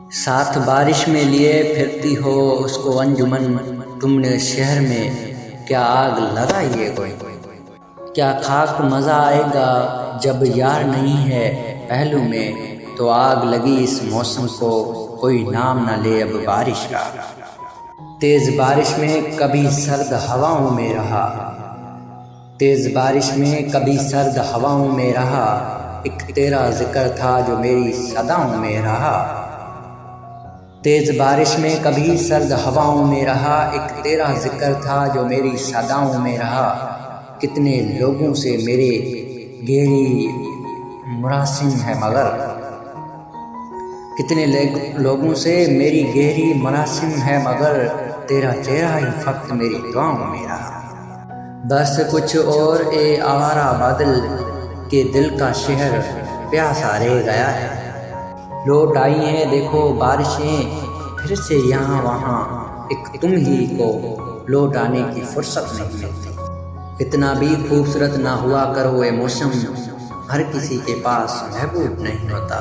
साथ बारिश में लिए फिरती हो उसको अंजुमन, तुमने शहर में क्या आग लगाई है कोई। क्या खाक मज़ा आएगा जब यार नहीं है पहलू में, तो आग लगी इस मौसम को कोई नाम न ले अब बारिश का। तेज़ बारिश में कभी सर्द हवाओं में रहा, तेज़ बारिश में कभी सर्द हवाओं में रहा, एक तेरा जिक्र था जो मेरी सदाओं में रहा। तेज़ बारिश में कभी सर्द हवाओं में रहा, एक तेरा जिक्र था जो मेरी सदाओं में रहा। कितने लोगों से मेरे गहरी मुरासिम है मगर, कितने लोगों से मेरी गहरी मुरासिम है मगर, तेरा चेहरा ही फक्त मेरी दुआओं में रहा। बस कुछ और ए आवारा बादल के दिल का शहर प्यासा रह गया है। लौट आई हैं देखो बारिशें फिर से यहाँ वहाँ, एक तुम ही को लौट आने की फुर्सत नहीं मिलती। इतना भी खूबसूरत ना हुआ करो ये मौसम, हर किसी के पास महबूब नहीं होता।